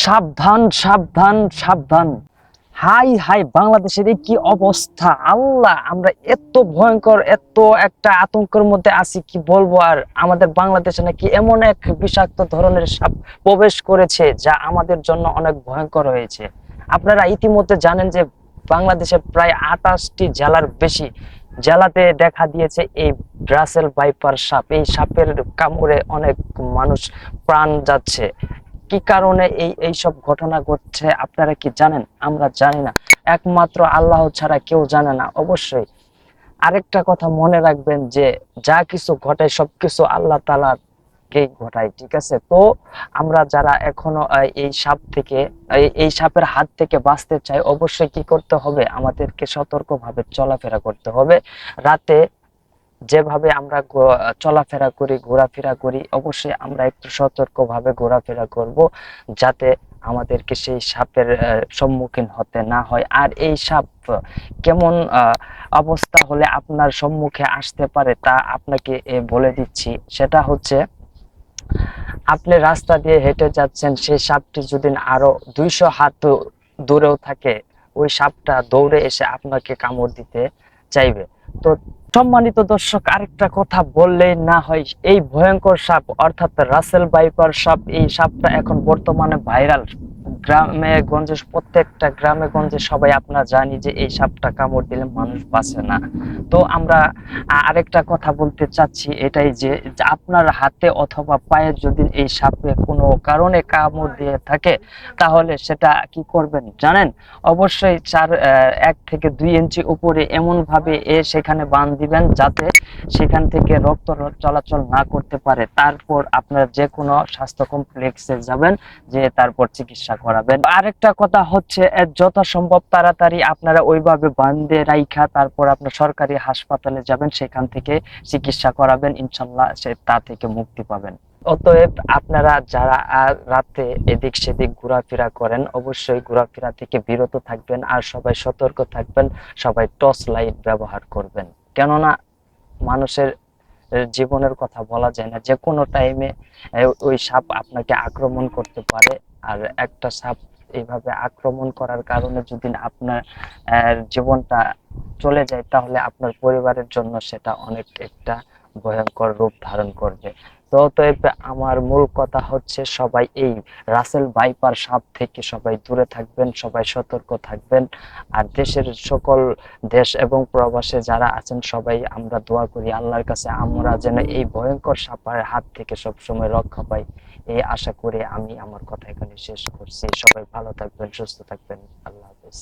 সাবধান সাবধান সাবধান। হাই হাই, বাংলাদেশের এই কি অবস্থা! আল্লাহ, আমরা এত ভয়ঙ্কর, এত একটা আতঙ্কের মধ্যে আছি, কি বলবো আর। আমাদের বাংলাদেশে নাকি এমন এক বিষাক্ত ধরনের সাপ প্রবেশ করেছে, যা আমাদের জন্য অনেক ভয়ঙ্কর হয়েছে। আপনারা ইতিমধ্যে জানেন যে বাংলাদেশের প্রায় 28টি জেলার বেশি জেলাতে দেখা দিয়েছে এই ব্রাসেল ভাইপার সাপ। এই সাপের কামড়ে অনেক মানুষ প্রাণ যাচ্ছে। কি কারণে এইসব ঘটনা ঘটছে আপনারা কি জানেন? আমরা জানি না, একমাত্র আল্লাহ ছাড়া কেউ জানে না। অবশ্যই আরেকটা কথা মনে রাখবেন যে যা কিছু ঘটায় সবকিছু আল্লাহ তাআলা কে ঘটায়, ঠিক আছে? তো আমরা যারা এখনো এই সাপ থেকে, এই সাপের হাত থেকে বাঁচতে চাই, অবশ্যই কি করতে হবে? আমাদেরকে সতর্কভাবে চলাফেরা করতে হবে। রাতে যেভাবে আমরা চলাফেরা করি, ঘোরাফেরা করি, অবশ্যই আমরা একটু সতর্কভাবে ঘোরাফেরা করব, যাতে আমাদেরকে সেই সাপের সম্মুখীন হতে না হয়। আর এই সাপ কেমন অবস্থা হলে আপনার সম্মুখে আসতে পারে তা আপনাকে বলে দিচ্ছি। সেটা হচ্ছে, আপনি রাস্তা দিয়ে হেঁটে যাচ্ছেন, সেই সাপটি যদি আরো 200 হাত দূরেও থাকে, ওই সাপটা দৌড়ে এসে আপনাকে কামড় দিতে চাইবে। তো সম্মানিত দর্শক, আরেকটা কথা বললেই না হয়। এই ভয়ঙ্কর সাপ অর্থাৎ রাসেল ভাইপার সাপ, এই সাপটা এখন বর্তমানে ভাইরাল। গ্রামে গঞ্জে, প্রত্যেকটা গ্রামে গঞ্জে সবাই আপনারা জানি যে এই সাপটা কামড় দিলে মানুষ বাঁচে না। তো আমরা আরেকটা কথা বলতে চাচ্ছি, এটাই যে আপনার হাতে অথবা পায়ে যদি এই সাপে কোনো কারণে কামড় দিয়ে থাকে, তাহলে সেটা কি করবেন জানেন? অবশ্যই 1 থেকে 2 ইঞ্চি উপরে এমন ভাবে সেখানে বাঁধ দিবেন, যাতে সেখান থেকে রক্ত চলাচল না করতে পারে। তারপর আপনার যে কোনো স্বাস্থ্য কমপ্লেক্সে যাবেন, যে তারপর চিকিৎসা করাবেন। আরেকটা কথা হচ্ছে, যথাসম্ভব তাড়াতাড়ি আপনারা ওইভাবে বাঁধে রাইখা তারপর আপনার সরকারি হাসপাতালে যাবেন, সেখান থেকে চিকিৎসা করাবেন, ইনশাল্লাহ তা থেকে মুক্তি পাবেন। অতএব আপনারা যারা রাতে এদিক সেদিক ঘোরাফেরা করেন, অবশ্যই ঘোরাফেরা থেকে বিরত থাকবেন, আর সবাই সতর্ক থাকবেন। সবাই টর্চ লাইট ব্যবহার করবেন, কেননা মানুষের জীবনের কথা বলা যায় না, যে কোনো টাইমে ওই সাপ আপনাকে আক্রমণ করতে পারে। আর একটা সাপ এইভাবে আক্রমণ করার কারণে যদি আপনার জীবনটা চলে যায়, তাহলে আপনার পরিবারের জন্য সেটা অনেক একটা ভয়ঙ্কর রূপ ধারণ করবে। তো অতএব আমার মূল কথা হচ্ছে, সবাই এই রাসেল ভাইপার সাপ থেকে সবাই দূরে থাকবেন, সবাই সতর্ক থাকবেন। আর দেশের সকল দেশ এবং প্রবাসে যারা আছেন, সবাই আমরা দোয়া করি আল্লাহর কাছে, আমরা যেন এই ভয়ঙ্কর সাপের হাত থেকে সবসময় রক্ষা পাই, এই আশা করে আমি আমার কথা এখানে শেষ করছি। সবাই ভালো থাকবেন, সুস্থ থাকবেন। আল্লাহ হাফেজ।